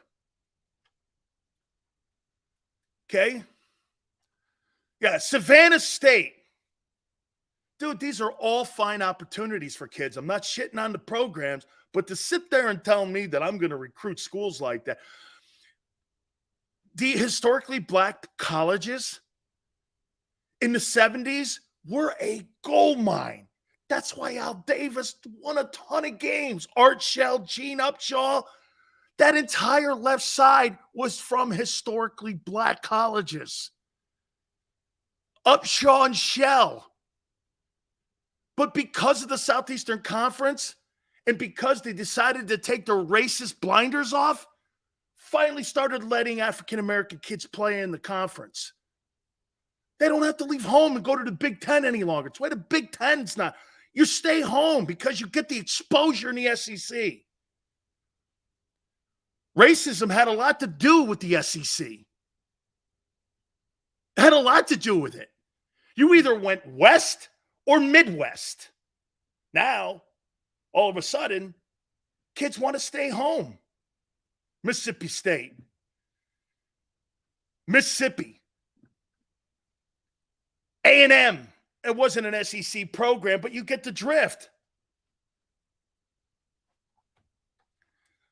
Okay? Yeah, Savannah State. Dude, these are all fine opportunities for kids. I'm not shitting on the programs, but to sit there and tell me that I'm going to recruit schools like that. The historically black colleges in the 70s were a gold mine. That's why Al Davis won a ton of games. Art Shell, Gene Upshaw. That entire left side was from historically black colleges. Upshaw and Shell. But because of the Southeastern Conference and because they decided to take their racist blinders off, finally started letting African-American kids play in the conference. They don't have to leave home and go to the Big Ten any longer. It's why the Big Ten's not. You stay home because you get the exposure in the SEC. Racism had a lot to do with the SEC. It had a lot to do with it. You either went west or Midwest. Now, all of a sudden, kids want to stay home. Mississippi State. Mississippi, A&M. It wasn't an SEC program, but you get the drift.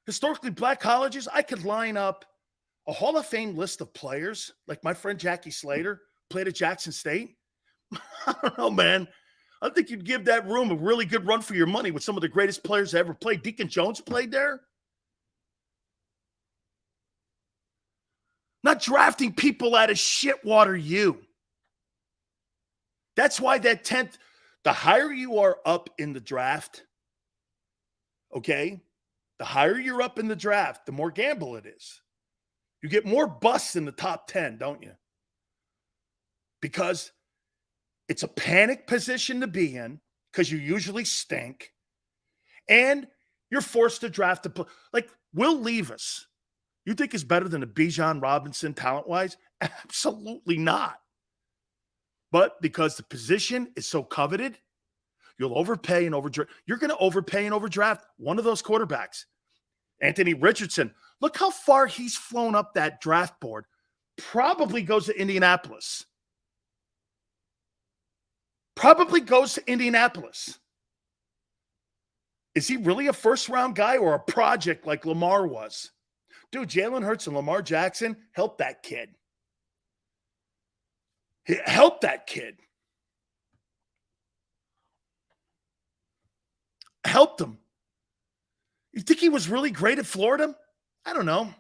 Historically black colleges, I could line up a Hall of Fame list of players, like my friend Jackie Slater played at Jackson State. I don't know, man. I think you'd give that room a really good run for your money with some of the greatest players that ever played. Deacon Jones played there. Not drafting people out of shitwater U. That's why that 10th, the higher you are up in the draft, okay, the higher you're up in the draft, the more gamble it is. You get more busts in the top 10, don't you? Because it's a panic position to be in because you usually stink. And you're forced to draft like Will Levis. You think is better than a Bijan Robinson talent-wise? Absolutely not. But because the position is so coveted, you'll overpay and overdraft. You're going to overpay and overdraft one of those quarterbacks. Anthony Richardson. Look how far he's flown up that draft board. Probably goes to Indianapolis. Is he really a first-round guy or a project like Lamar was? Dude, Jalen Hurts and Lamar Jackson helped that kid. Help that kid. Helped him. You think he was really great at Florida? I don't know.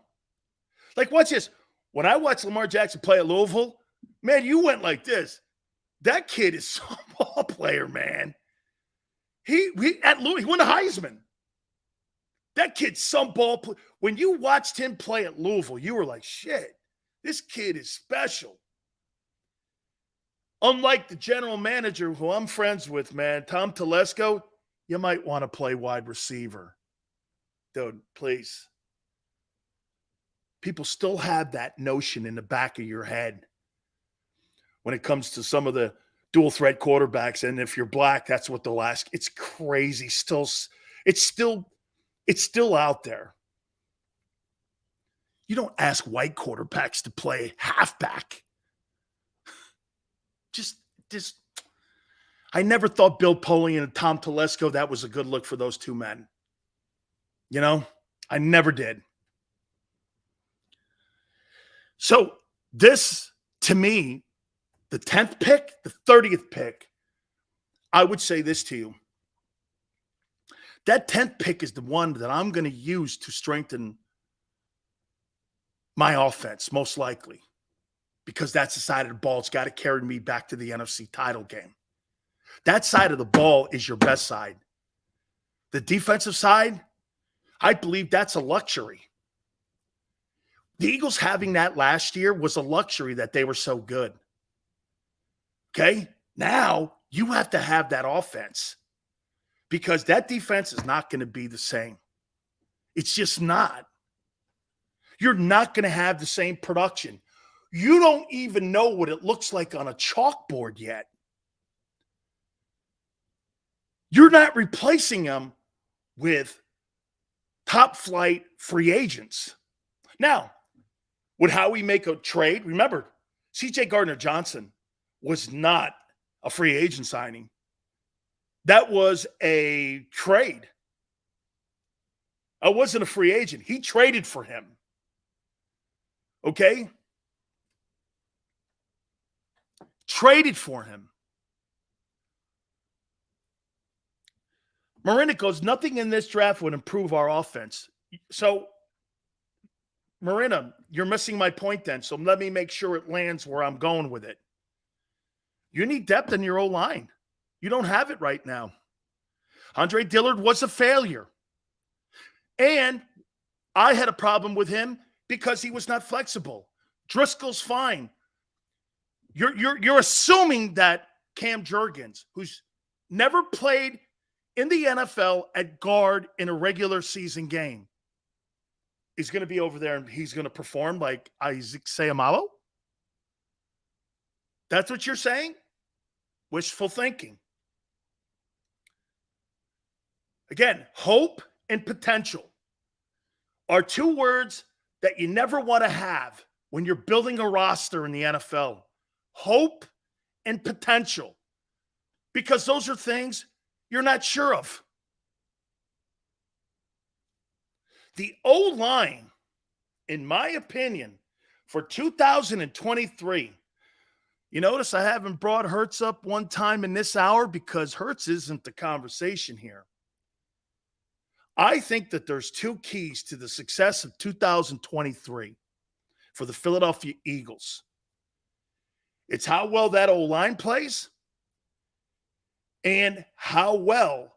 Like, watch this. When I watched Lamar Jackson play at Louisville, man, you went like this. That kid is some ball player, man. He at Louisville, he won the Heisman. That kid's some ball player. When you watched him play at Louisville, you were like, shit, this kid is special. Unlike the general manager who I'm friends with, man, Tom Telesco, you might want to play wide receiver. Dude, please. People still have that notion in the back of your head when it comes to some of the dual threat quarterbacks. And if you're black, that's what they'll ask. It's crazy. It's still out there. You don't ask white quarterbacks to play halfback. Just, I never thought Bill Polian and Tom Telesco, that was a good look for those two men. You know, I never did. So this, to me, the 10th pick, the 30th pick, I would say this to you. That 10th pick is the one that I'm going to use to strengthen my offense, most likely. Because that's the side of the ball. It's got to carry me back to the NFC title game. That side of the ball is your best side. The defensive side, I believe that's a luxury. The Eagles having that last year was a luxury that they were so good. Okay? Now, you have to have that offense because that defense is not going to be the same. It's just not. You're not going to have the same production. You don't even know what it looks like on a chalkboard yet. You're not replacing them with top flight free agents. Now, would Howie make a trade? Remember, C.J. Gardner-Johnson was not a free agent signing. That was a trade. I wasn't a free agent. He traded for him. Okay? Traded for him. Marina goes, nothing in this draft would improve our offense. So, Marina, you're missing my point then. So let me make sure it lands where I'm going with it. You need depth in your O-line. You don't have it right now. Andre Dillard was a failure. And I had a problem with him because he was not flexible. Driscoll's fine. You're assuming that Cam Jurgens, who's never played in the NFL at guard in a regular season game, is going to be over there and he's going to perform like Isaac Seumalo? That's what you're saying? Wishful thinking. Again, hope and potential are two words that you never want to have when you're building a roster in the NFL. Hope and potential. Because those are things you're not sure of. The O-line, in my opinion, for 2023, you notice I haven't brought Hurts up one time in this hour because Hurts isn't the conversation here. I think that there's two keys to the success of 2023 for the Philadelphia Eagles. It's how well that O-line plays and how well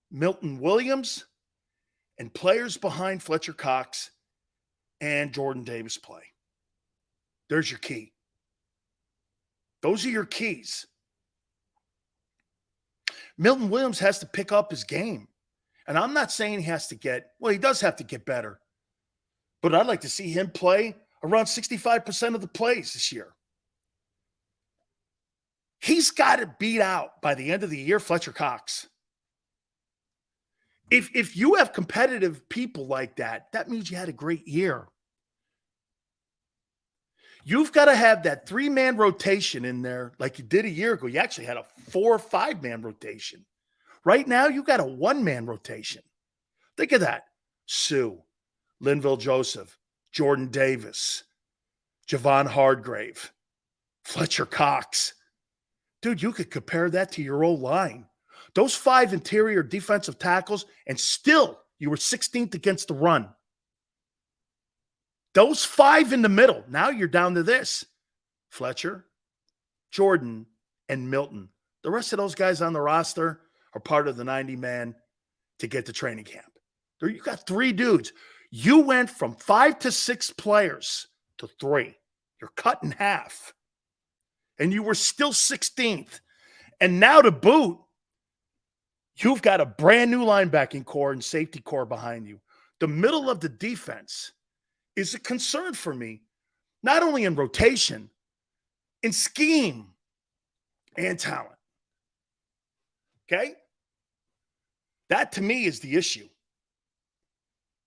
Milton Williams and players behind Fletcher Cox and Jordan Davis play. There's your key. Those are your keys. Milton Williams has to pick up his game. And I'm not saying he has to he does have to get better. But I'd like to see him play around 65% of the plays this year. He's got to beat out, by the end of the year, Fletcher Cox. If you have competitive people like that, that means you had a great year. You've got to have that 3-man rotation in there like you did a year ago. You actually had a 4 or 5-man rotation. Right now, you got a 1-man rotation. Think of that. Sue, Linville Joseph, Jordan Davis, Javon Hardgrave, Fletcher Cox. Dude, you could compare that to your old line. Those 5 interior defensive tackles, and still you were 16th against the run. Those 5 in the middle, now you're down to this. Fletcher, Jordan, and Milton. The rest of those guys on the roster are part of the 90-man to get to training camp. You got 3 dudes. You went from 5 to 6 players to 3. You're cut in half. And you were still 16th. And now to boot, you've got a brand new linebacking core and safety core behind you. The middle of the defense is a concern for me, not only in rotation, in scheme and talent. Okay? That, to me, is the issue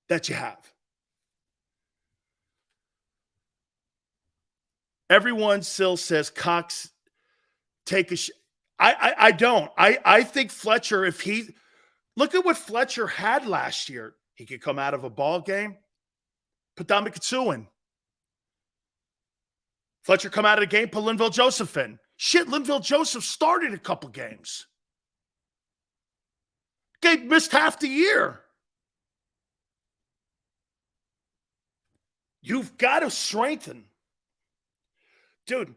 that you have. Everyone still says Cox take a I don't. I think Fletcher, if he look at what Fletcher had last year, he could come out of a ball game, put Dominic Katsuin. Fletcher come out of the game, put Linville Joseph in. Shit, Linville Joseph started a couple games. Gabe missed half the year. You've got to strengthen. Dude,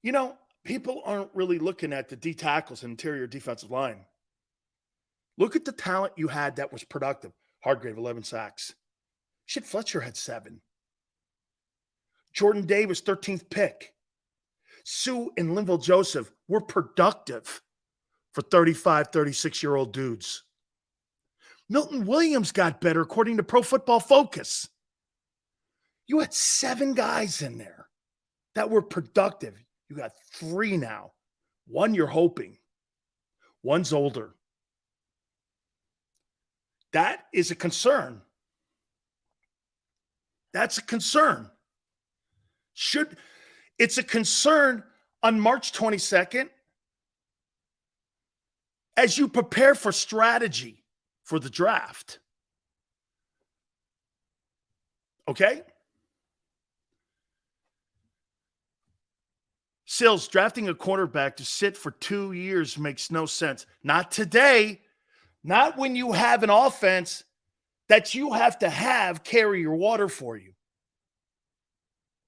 you know, people aren't really looking at the D tackles and interior defensive line. Look at the talent you had that was productive. Hardgrave, 11 sacks. Shit, Fletcher had 7. Jordan Davis, 13th pick. Sue and Linville Joseph were productive for 35, 36-year-old dudes. Milton Williams got better according to Pro Football Focus. You had 7 guys in there that were productive. You got 3 now. 1 you're hoping. 1's older. That is a concern. That's a concern. It's a concern on March 22nd as you prepare for strategy for the draft. Okay? Sills, drafting a cornerback to sit for 2 years makes no sense. Not today. Not when you have an offense that you have to have carry your water for you.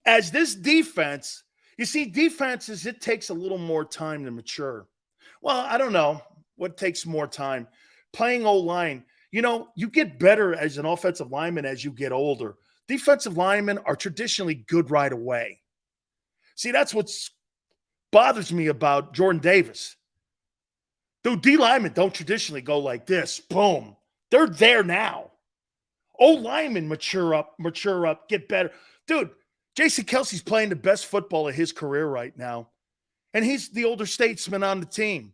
As this defense, you see, defenses, it takes a little more time to mature. Well, I don't know what takes more time. Playing O-line, you know, you get better as an offensive lineman as you get older. Defensive linemen are traditionally good right away. See, that's what bothers me about Jordan Davis. Dude, D linemen don't traditionally go like this. Boom. They're there now. O-linemen mature up, get better. Dude, Jason Kelsey's playing the best football of his career right now. And he's the older statesman on the team.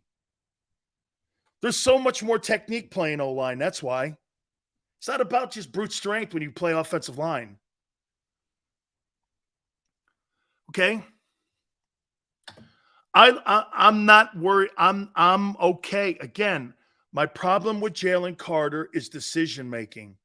There's so much more technique playing O-line. That's why. It's not about just brute strength when you play offensive line. Okay? I'm not worried. I'm okay. Again, my problem with Jalen Carter is decision making.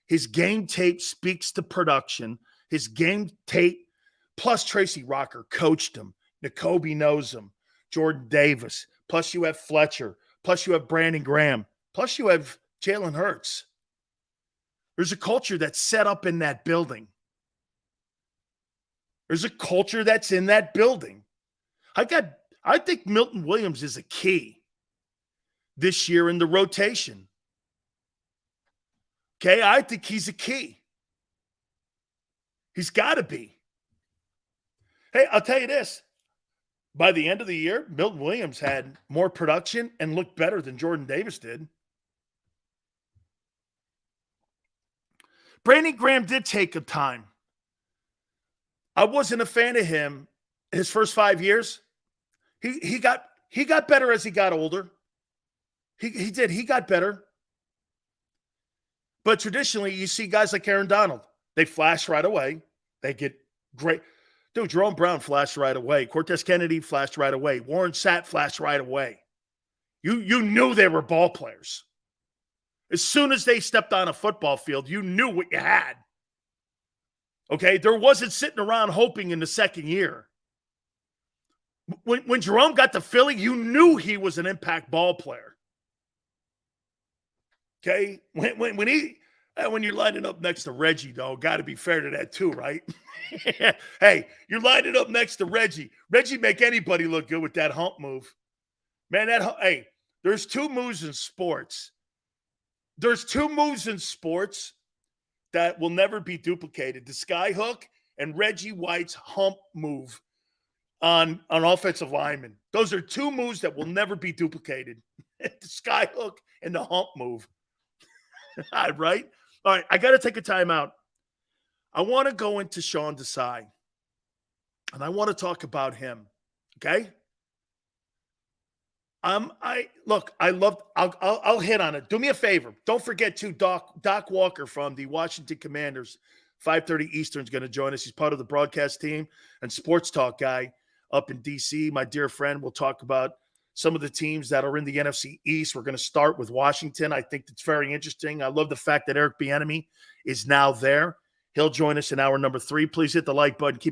His game tape speaks to production. His game tape, plus Tracy Rocker coached him. N'Kobe knows him. Jordan Davis. Plus you have Fletcher. Plus you have Brandon Graham. Plus you have Jalen Hurts. There's a culture that's set up in that building. There's a culture that's in that building. I think Milton Williams is a key this year in the rotation. Okay, I think he's a key. He's got to be. Hey, I'll tell you this. By the end of the year, Milton Williams had more production and looked better than Jordan Davis did. Brandon Graham did take a time. I wasn't a fan of him his first 5 years. He got better as he got older. He did. He got better. But traditionally, you see guys like Aaron Donald. They flash right away. They get great. Dude, Jerome Brown flashed right away. Cortez Kennedy flashed right away. Warren Sapp flashed right away. You knew they were ball players. As soon as they stepped on a football field, you knew what you had. Okay? There wasn't sitting around hoping in the second year. When Jerome got to Philly, you knew he was an impact ball player. Okay? When you're lining up next to Reggie, though, got to be fair to that too, right? Hey, you're lining up next to Reggie. Reggie make anybody look good with that hump move. Man, hey, there's two moves in sports. There's two moves in sports that will never be duplicated. The sky hook and Reggie White's hump move on offensive linemen. Those are two moves that will never be duplicated. The sky hook and the hump move. Right? All right, I got to take a timeout. I want to go into Sean Desai, and I want to talk about him. Okay? I'll hit on it. Do me a favor. Don't forget to Doc Walker from the Washington Commanders, 5:30 Eastern is going to join us. He's part of the broadcast team and sports talk guy up in DC. My dear friend, we'll talk about some of the teams that are in the NFC East. We're going to start with Washington. I think that's very interesting. I love the fact that Eric Bieniemy is now there. He'll join us in hour number 3. Please hit the like button. Keep